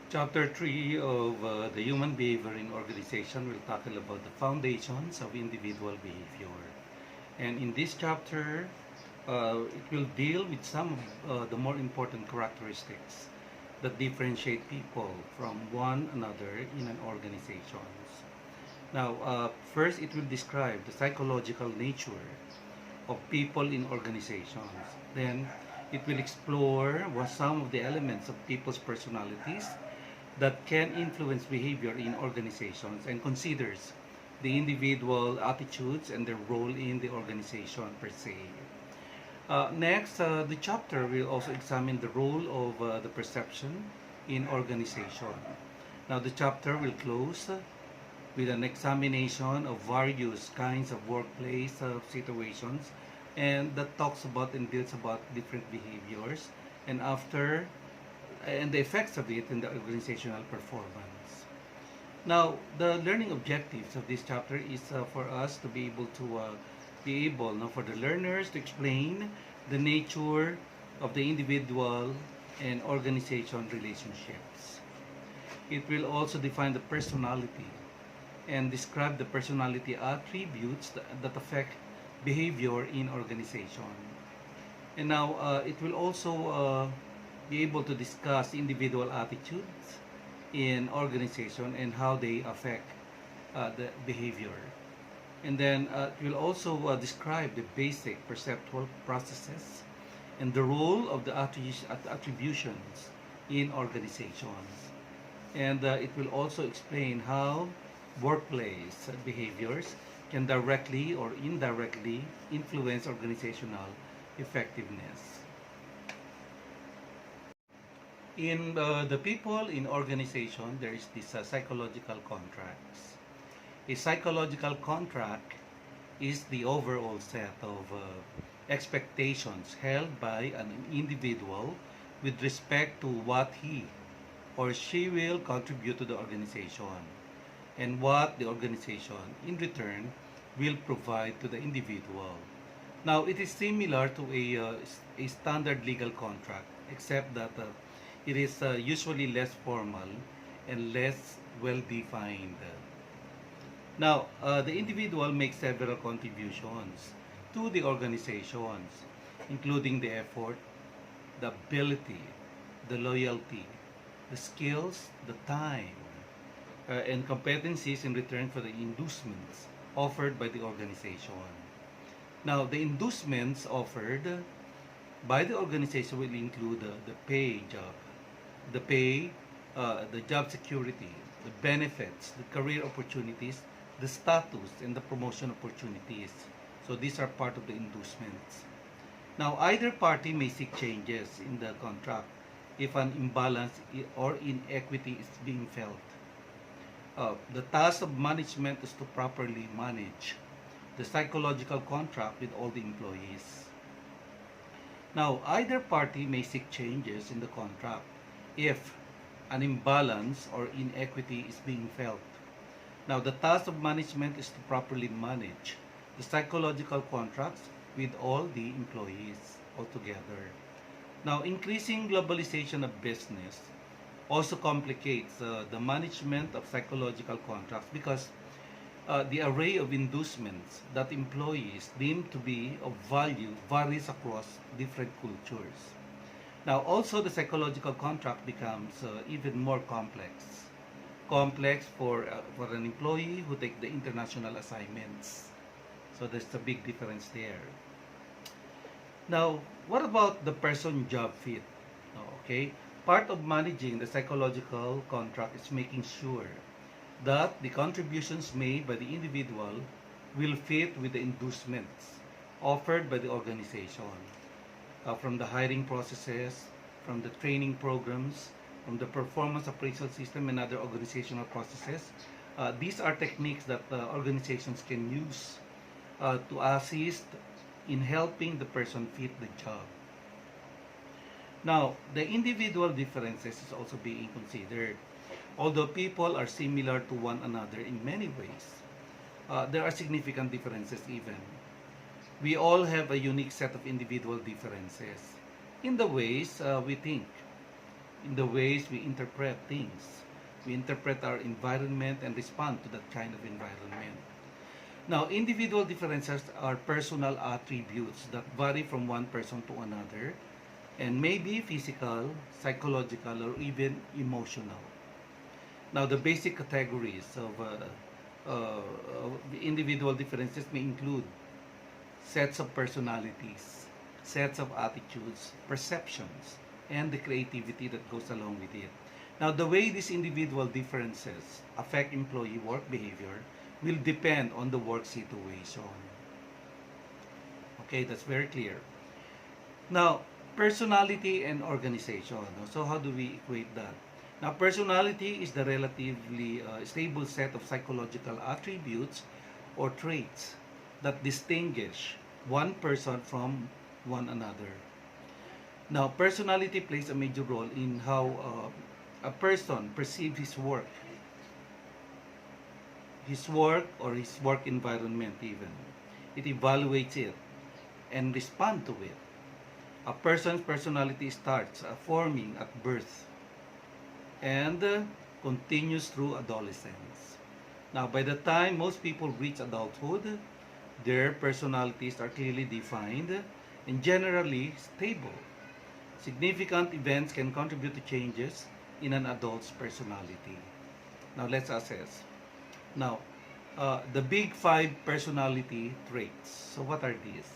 Chapter 3 of the Human Behavior in Organization will tackle about the foundations of individual behavior. And in this chapter, it will deal with some of the more important characteristics that differentiate people from one another in an organization. Now, first, it will describe the psychological nature of people in organizations. Then, it will explore what some of the elements of people's personalities that can influence behavior in organizations and considers the individual attitudes and their role in the organization per se. Next, the chapter will also examine the role of the perception in organization. Now, the chapter will close with an examination of various kinds of workplace situations and that talks about and deals about different behaviors and after and the effects of it in the organizational performance. Now, the learning objectives of this chapter is for us to be able to for the learners to explain the nature of the individual and organization relationships. It will also define the personality and describe the personality attributes that affect behavior in organization. And now it will also be able to discuss individual attitudes in organization and how they affect the behavior. And then it will also describe the basic perceptual processes and the role of the attributions in organizations. And it will also explain how workplace behaviors can directly or indirectly influence organizational effectiveness. In the people in organization, there is this psychological contracts. A psychological contract is the overall set of expectations held by an individual with respect to what he or she will contribute to the organization and what the organization in return will provide to the individual. Now, it is similar to a standard legal contract, except that it is usually less formal and less well defined. Now, the individual makes several contributions to the organizations, including the effort, the ability, the loyalty, the skills, the time, and competencies in return for the inducements offered by the organization. Now, the inducements offered by the organization will include the pay, the job security, the benefits, the career opportunities, the status, and the promotion opportunities. So these are part of the inducements. Now, either party may seek changes in the contract if an imbalance or inequity is being felt. The task of management is to properly manage the psychological contract with all the employees. Now, either party may seek changes in the contract if an imbalance or inequity is being felt. Now, the task of management is to properly manage the psychological contracts with all the employees altogether. Now, increasing globalization of business also complicates the management of psychological contracts because the array of inducements that employees deem to be of value varies across different cultures. Now, also the psychological contract becomes even more complex. Complex for an employee who take the international assignments. So there's a big difference there. Now, what about the person job fit? Okay, part of managing the psychological contract is making sure that the contributions made by the individual will fit with the inducements offered by the organization. From the hiring processes, from the training programs, from the performance appraisal system and other organizational processes. These are techniques that organizations can use to assist in helping the person fit the job. Now, the individual differences is also being considered. Although people are similar to one another in many ways, there are significant differences even. We all have a unique set of individual differences in the ways we think, in the ways we interpret things. We interpret our environment and respond to that kind of environment. Now, individual differences are personal attributes that vary from one person to another and may be physical, psychological, or even emotional. Now, the basic categories of the individual differences may include sets of personalities, sets of attitudes, perceptions, and the creativity that goes along with it. Now, the way these individual differences affect employee work behavior will depend on the work situation. Okay, that's very clear. Now, personality and organization. So, how do we equate that? Now, personality is the relatively stable set of psychological attributes or traits that distinguish one person from one another. Now, personality plays a major role in how a person perceives his work or his work environment even. It evaluates it and responds to it. A person's personality starts forming at birth and continues through adolescence. Now, by the time most people reach adulthood, their personalities are clearly defined and generally stable. Significant events can contribute to changes in an adult's personality. Now, let's assess. Now, the big five personality traits. So, what are these?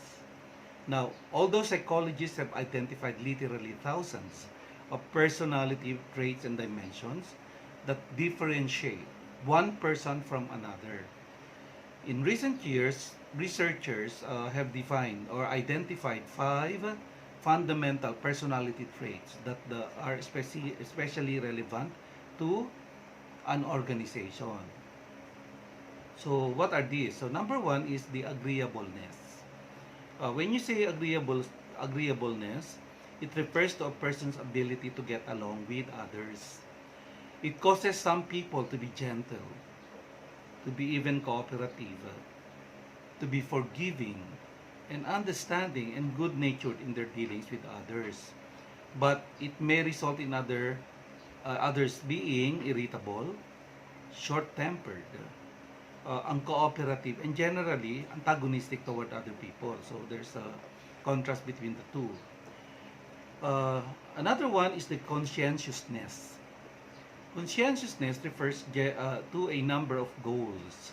Now, although psychologists have identified literally thousands of personality traits and dimensions that differentiate one person from another, in recent years, researchers have defined or identified five fundamental personality traits that are especially relevant to an organization. So, what are these? So, number one is the agreeableness. When you say agreeableness, it refers to a person's ability to get along with others. It causes some people to be gentle, to be even cooperative, to be forgiving and understanding and good-natured in their dealings with others. But it may result in others being irritable, short-tempered, uncooperative, and generally antagonistic toward other people. So there's a contrast between the two. Another one is the conscientiousness. Conscientiousness refers to a number of goals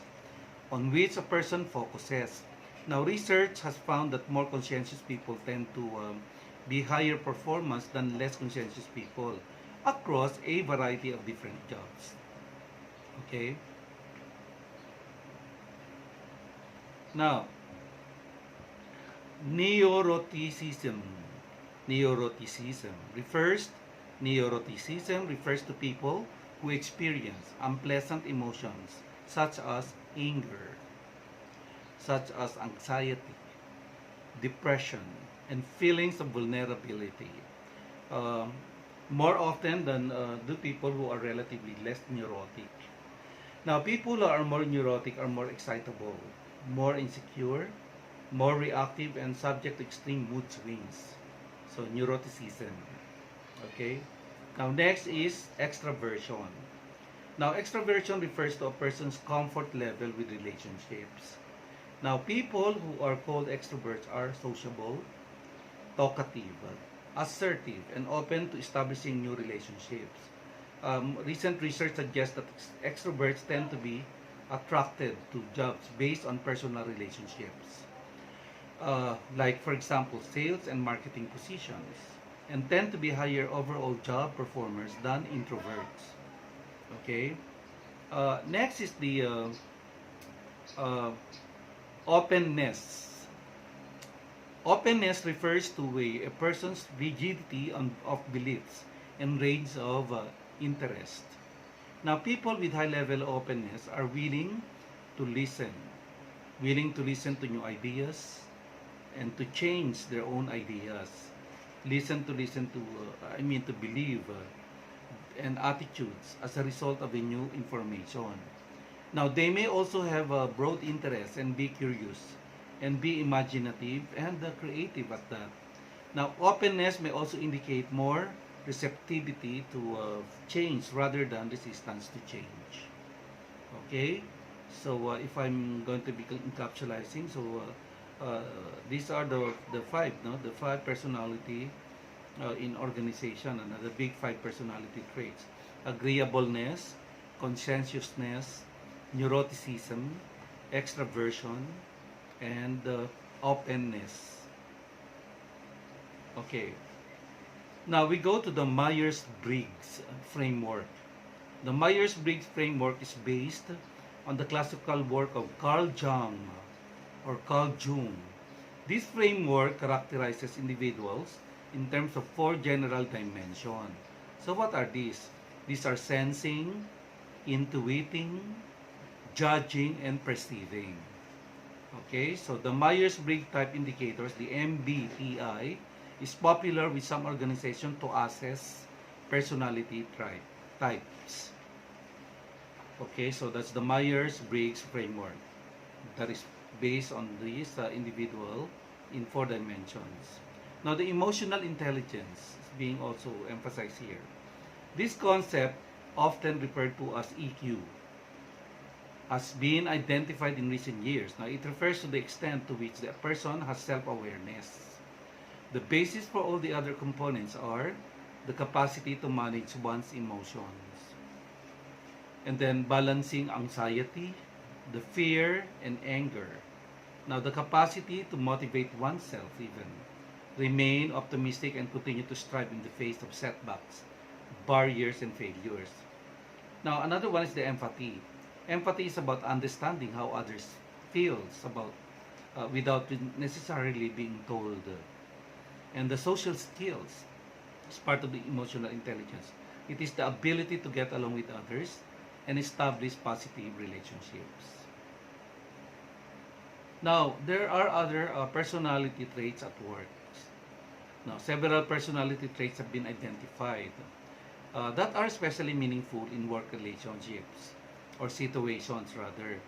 on which a person focuses. Now, research has found that more conscientious people tend to be higher performance than less conscientious people across a variety of different jobs. Okay? Now, neuroticism. Neuroticism refers to people who experience unpleasant emotions such as anger, such as anxiety, depression, and feelings of vulnerability. More often than the people who are relatively less neurotic. Now, people who are more neurotic are more excitable, more insecure, more reactive, and subject to extreme mood swings. So, neuroticism. Okay? Now, next is extraversion. Now, extraversion refers to a person's comfort level with relationships. Now, people who are called extroverts are sociable, talkative, assertive, and open to establishing new relationships. Recent research suggests that extroverts tend to be attracted to jobs based on personal relationships. Like, for example, sales and marketing positions, and tend to be higher overall job performers than introverts. Okay? Next is the uh, openness. Openness refers to a person's rigidity of beliefs and range of interest. Now, people with high level of openness are willing to listen to new ideas and to change their own ideas. To believe and attitudes as a result of the new information. Now, they may also have a broad interest and be curious and be imaginative and creative at that. Now, openness may also indicate more receptivity to change rather than resistance to change. Okay, so if I'm going to be encapsulating, so these are the five, no, the five personality in organization, and the big five personality traits: agreeableness, conscientiousness, neuroticism, extraversion, and openness. Okay, now we go to the Myers-Briggs framework. The Myers-Briggs framework is based on the classical work of Carl Jung or Carl Jung. This framework characterizes individuals in terms of four general dimensions. So what are these? These are sensing, intuiting, judging, and perceiving. Okay, so the Myers-Briggs type indicators, the MBTI, is popular with some organizations to assess personality types. Okay, so that's the Myers-Briggs framework that is based on this individual in four dimensions. Now, the emotional intelligence is being also emphasized here. This concept, often referred to as EQ, has been identified in recent years. Now, it refers to the extent to which the person has self-awareness. The basis for all the other components are the capacity to manage one's emotions, and then balancing anxiety, the fear, and anger. Now, the capacity to motivate oneself even, remain optimistic, and continue to strive in the face of setbacks, barriers, and failures. Now, another one is the empathy. Empathy is about understanding how others feels about without necessarily being told. And the social skills is part of the emotional intelligence. It is the ability to get along with others and establish positive relationships. Now, there are other personality traits at work. Now, several personality traits have been identified that are especially meaningful in work relationships or situations rather.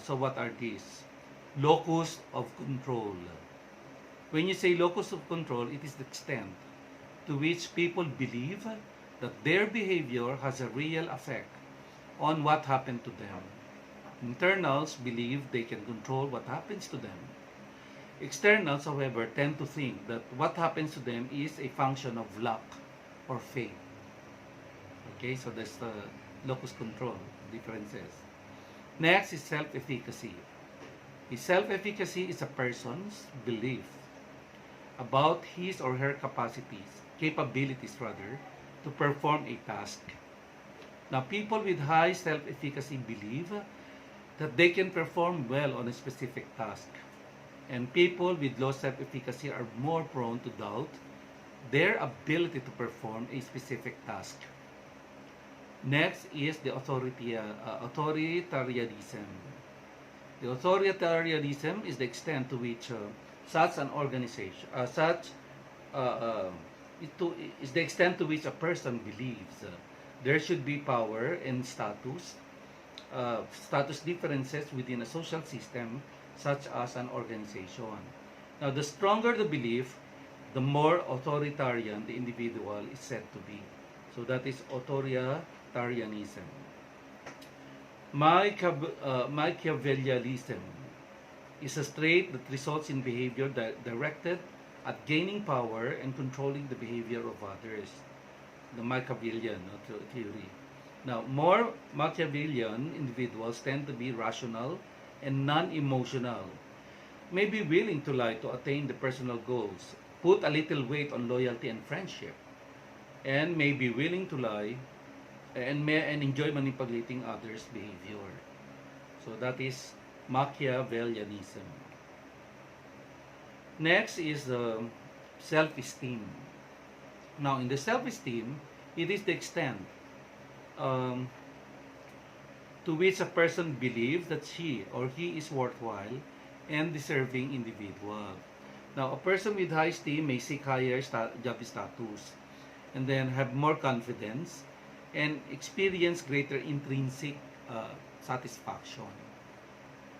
So what are these? Locus of control. When you say locus of control, it is the extent to which people believe that their behavior has a real effect on what happened to them. Internals believe they can control what happens to them. Externals, however, tend to think that what happens to them is a function of luck or fate. Okay, so that's the locus control differences. Next is self-efficacy. Self-efficacy is a person's belief about his or her capabilities rather, to perform a task. Now, people with high self-efficacy believe that they can perform well on a specific task. And people with low self-efficacy are more prone to doubt their ability to perform a specific task. Next is the authoritarianism. The authoritarianism is the extent to which such an organization, is the extent to which a person believes there should be power and status differences within a social system such as an organization. Now, the stronger the belief, the more authoritarian the individual is said to be. So that is authoritarianism. Machiavellianism is a trait that results in behavior directed at gaining power and controlling the behavior of others. The Machiavellian theory. Now, more Machiavellian individuals tend to be rational and non-emotional, may be willing to lie to attain the personal goals, put a little weight on loyalty and friendship, and may be willing to lie and enjoy manipulating others' behavior. So that is Machiavellianism. Next is self-esteem. Now, in the self-esteem, it is the extent to which a person believes that she or he is worthwhile and deserving individual. Now, a person with high esteem may seek higher job status and then have more confidence and experience greater intrinsic satisfaction.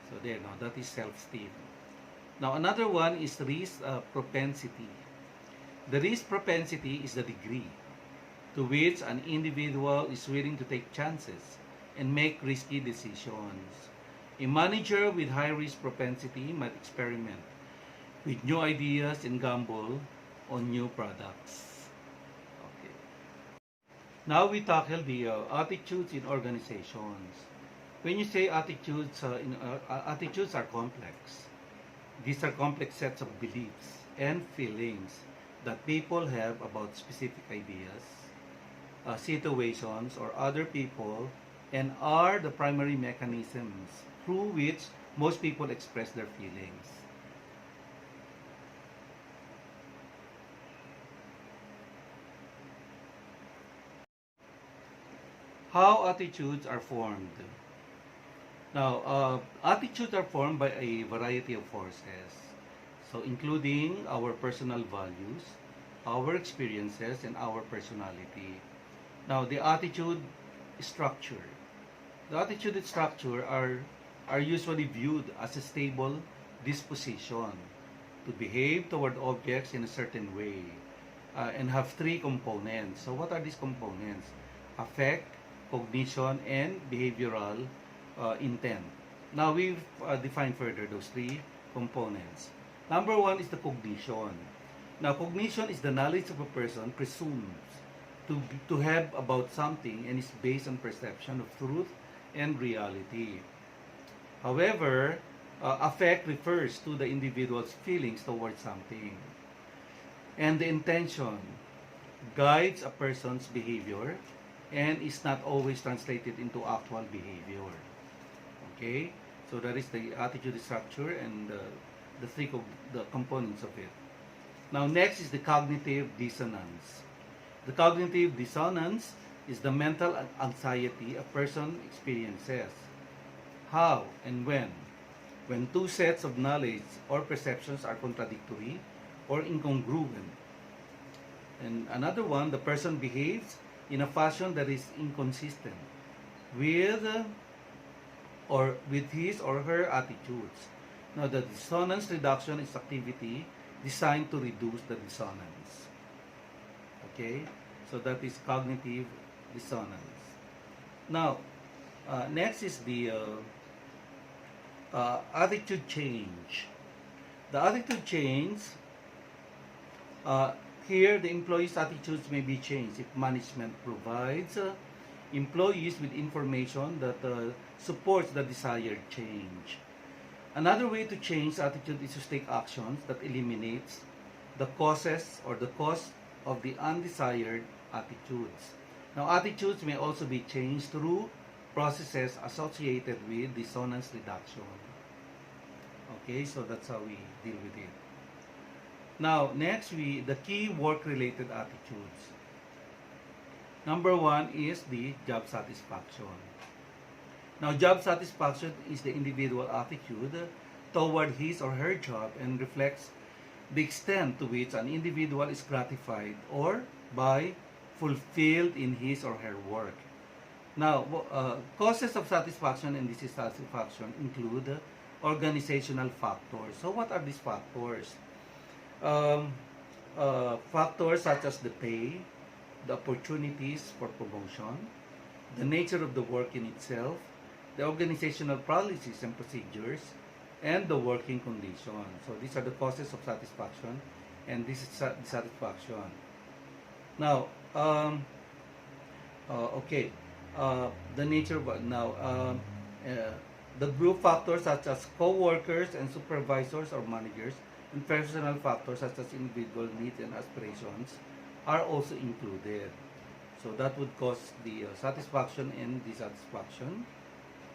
So there, now that is self-esteem. Now, another one is risk propensity. The risk propensity is the degree to which an individual is willing to take chances and make risky decisions. A manager with high risk propensity might experiment with new ideas and gamble on new products. Okay. Now we tackle the attitudes in organizations. When you say attitudes are complex. These are complex sets of beliefs and feelings that people have about specific ideas, situations, or other people, and are the primary mechanisms through which most people express their feelings. How attitudes are formed. Now, attitudes are formed by a variety of forces, so including our personal values, our experiences, and our personality. Now, structure. The attitude structure are usually viewed as a stable disposition to behave toward objects in a certain way and have three components. So, what are these components? Affect, cognition, and behavioral intent. Now we've defined further those three components. Number one is the cognition. Now cognition is the knowledge of a person presumes to have about something and is based on perception of truth and reality. However, affect refers to the individual's feelings towards something. And the intention guides a person's behavior and is not always translated into actual behavior. Okay, so that is the attitude structure and the components of it. Now next is the cognitive dissonance. The cognitive dissonance is the mental anxiety a person experiences. How and when? When two sets of knowledge or perceptions are contradictory or incongruent. And another one, the person behaves in a fashion that is inconsistent with with his or her attitudes. Now, the dissonance reduction is activity designed to reduce the dissonance. Okay, so that is cognitive dissonance. Now, next is the attitude change. The attitude change, here the employees' attitudes may be changed if management provides employees with information that supports the desired change. Another way to change attitude is to take actions that eliminates the causes or the cause of the undesired attitudes. Now, attitudes may also be changed through processes associated with dissonance reduction. Okay, so that's how we deal with it. Now, next, the key work-related attitudes. Number one is the job satisfaction. Now, job satisfaction is the individual attitude toward his or her job and reflects the extent to which an individual is gratified or by fulfilled in his or her work. Now, causes of satisfaction and dissatisfaction include organizational factors. So, what are these factors? Factors such as the pay, the opportunities for promotion, the nature of the work in itself, the organizational policies and procedures, and the working conditions. So these are the causes of satisfaction and dissatisfaction. Now, okay, the nature of the group factors such as co-workers and supervisors or managers, and personal factors such as individual needs and aspirations are also included. So that would cause the satisfaction and dissatisfaction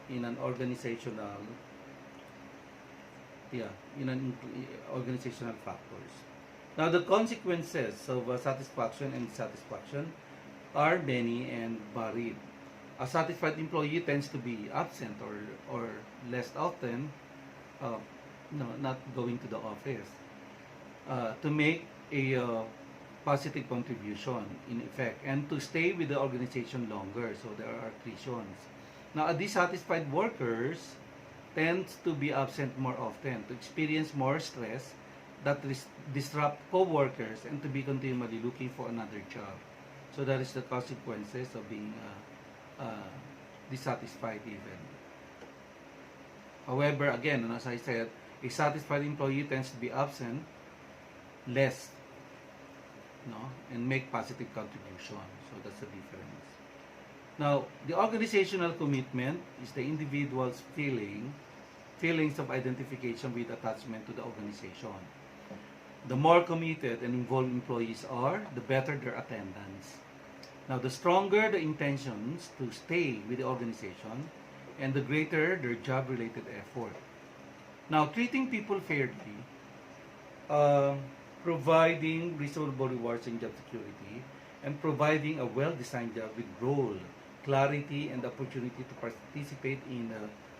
in an organizational, organizational factors. Now the consequences of satisfaction and dissatisfaction are many and varied. A satisfied employee tends to be absent or less often, not going to the office to make a positive contribution in effect and to stay with the organization longer, so there are attritions. Now, dissatisfied workers tends to be absent more often, to experience more stress that disrupt co-workers and to be continually looking for another job. So that is the consequences of being dissatisfied even. However, again, as I said, a satisfied employee tends to be absent less, no, and make positive contribution. So that's the difference. Now, the organizational commitment is the individual's feelings of identification with attachment to the organization. The more committed and involved employees are, the better their attendance. Now, the stronger the intentions to stay with the organization, and the greater their job-related effort. Now, treating people fairly, uh, providing reasonable rewards and job security, and providing a well-designed job with role, clarity, and opportunity to participate in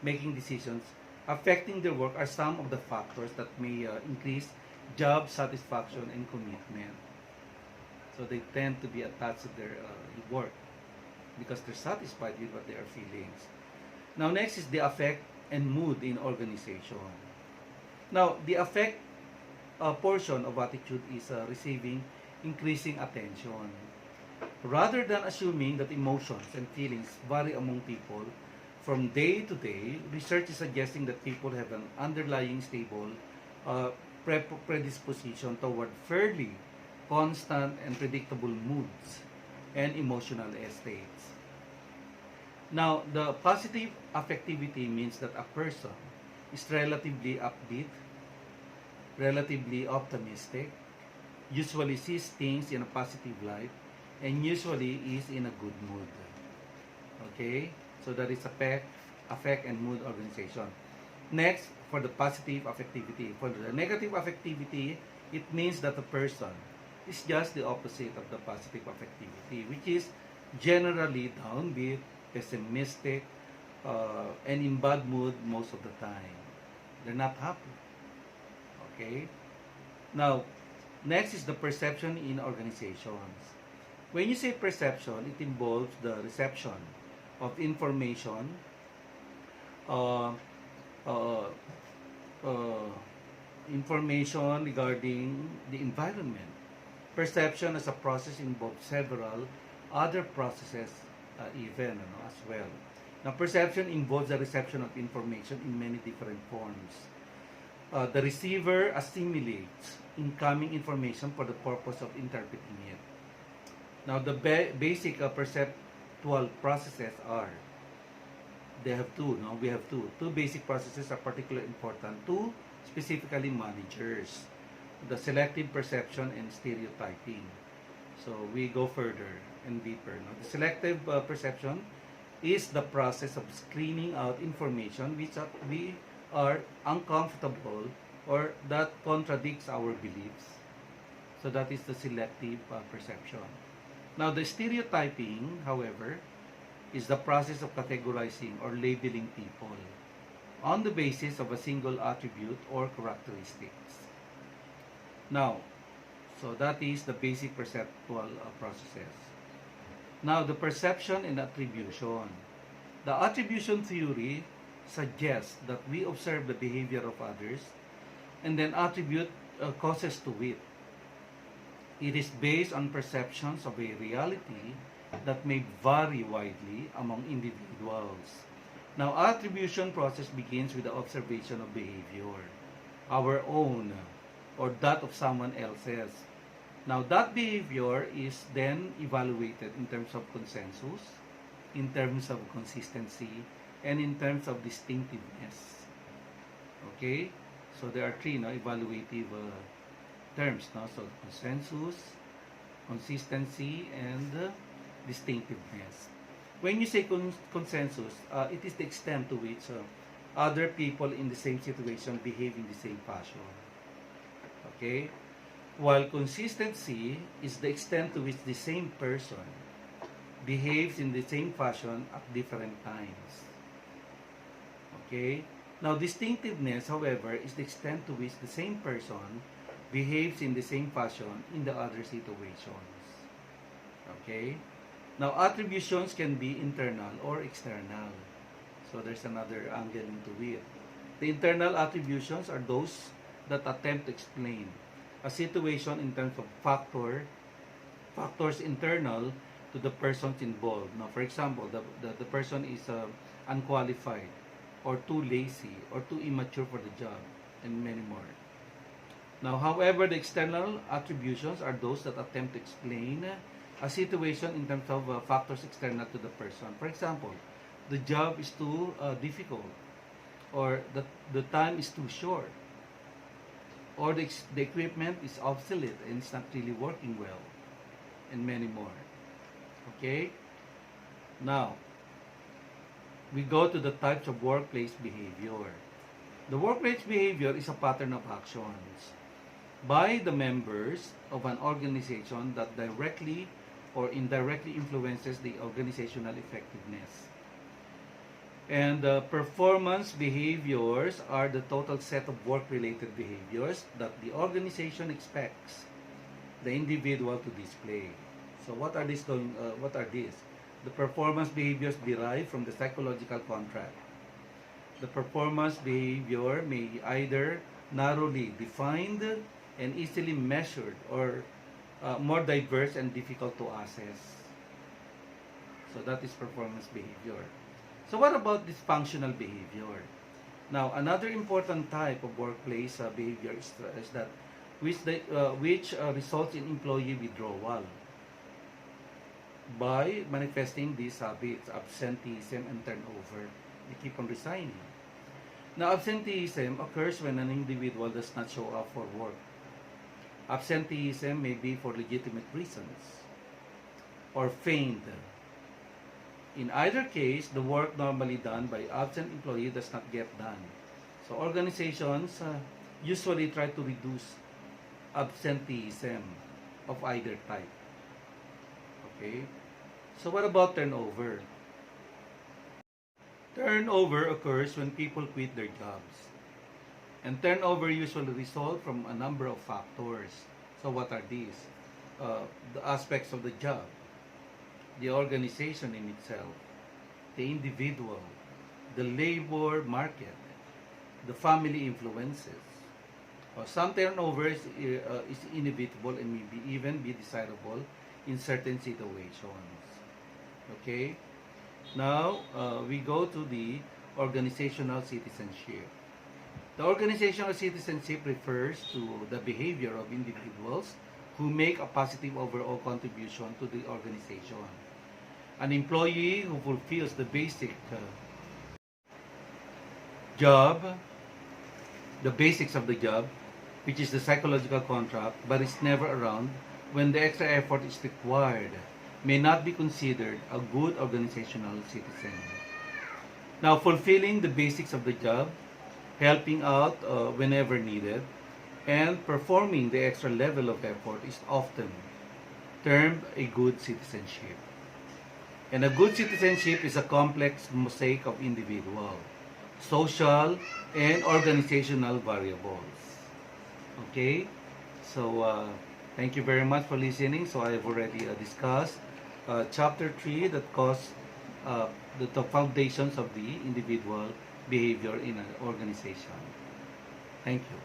making decisions affecting their work are some of the factors that may increase job satisfaction and commitment. So they tend to be attached to their work because they're satisfied with what they are feeling. Now, next is the affect and mood in organization. Now, the affect portion of attitude is receiving increasing attention. Rather than assuming that emotions and feelings vary among people from day to day, research is suggesting that people have an underlying stable predisposition toward fairly constant and predictable moods and emotional states. Now, the positive affectivity means that a person is relatively upbeat, relatively optimistic, usually sees things in a positive light, and usually is in a good mood. Okay? So that is affect and mood organization. Next, for the positive affectivity. For the negative affectivity, it means that a person is just the opposite of the positive affectivity, which is generally downbeat, pessimistic, and in bad mood most of the time. They're not happy. Okay? Now, next is the perception in organizations. When you say perception, it involves the reception of information, uh, uh, information regarding the environment. Perception as a process involves several other processes even as well. Now, perception involves the reception of information in many different forms. The receiver assimilates incoming information for the purpose of interpreting it. Now, the basic perceptual processes are, they have two, no? We have two. Two basic processes are particularly important to specifically managers. The selective perception and stereotyping. So, we go further and deeper. No? The selective perception is the process of screening out information which we are uncomfortable or that contradicts our beliefs. So that is the selective perception. Now, the stereotyping, however, is the process of categorizing or labeling people on the basis of a single attribute or characteristics. Now, so that is the basic perceptual processes. Now, the perception and attribution. The attribution theory suggests that we observe the behavior of others and then attribute causes to it. It is based on perceptions of a reality that may vary widely among individuals. Now, attribution process begins with the observation of behavior, our own or that of someone else's. Now, that behavior is then evaluated in terms of consensus, in terms of consistency, and in terms of distinctiveness. Okay? So, there are three evaluative terms. No? So, consensus, consistency, and distinctiveness. When you say consensus, it is the extent to which other people in the same situation behave in the same fashion. Okay? While consistency is the extent to which the same person behaves in the same fashion at different times. Okay? Now, distinctiveness, however, is the extent to which the same person behaves in the same fashion in the other situations. Okay? Now, attributions can be internal or external. So, there's another angle into it. The internal attributions are those that attempt to explain a situation in terms of factor factors internal to the persons involved. Now, for example, the person is unqualified or too lazy or too immature for the job, and many more. Now, however, the external attributions are those that attempt to explain a situation in terms of factors external to the person. For example, the job is too difficult, or the time is too short, or the equipment is obsolete and it's not really working well, and many more. Okay? Now, we go to the types of workplace behavior. The workplace behavior is a pattern of actions by the members of an organization that directly or indirectly influences the organizational effectiveness. And performance behaviors are the total set of work-related behaviors that the organization expects the individual to display. So what are these? The performance behaviors derive from the psychological contract. The performance behavior may either narrowly defined and easily measured, or more diverse and difficult to assess. So that is performance behavior. So what about dysfunctional behavior? Now, another important type of workplace behavior is that which results in employee withdrawal by manifesting these habits: absenteeism and turnover. They keep on resigning. Now, absenteeism occurs when an individual does not show up for work. Absenteeism may be for legitimate reasons or feigned. In either case, the work normally done by absent employee does not get done. So organizations usually try to reduce absenteeism of either type. Okay? So what about turnover? Turnover occurs when people quit their jobs. And turnover usually results from a number of factors. So what are these? The aspects of the job, the organization in itself, the individual, the labor market, the family influences. Some turnover is inevitable and may even be desirable in certain situations. Okay? Now, we go to the organizational citizenship. The organizational citizenship refers to the behavior of individuals who make a positive overall contribution to the organization. An employee who fulfills the basic job, the basics of the job, which is the psychological contract, but is never around when the extra effort is required, may not be considered a good organizational citizen. Now, fulfilling the basics of the job, helping out whenever needed, and performing the extra level of effort is often termed a good citizenship. And a good citizenship is a complex mosaic of individual, social, and organizational variables. Okay? So, thank you very much for listening. So, I have already discussed Chapter 3 that cause the foundations of the individual behavior in an organization. Thank you.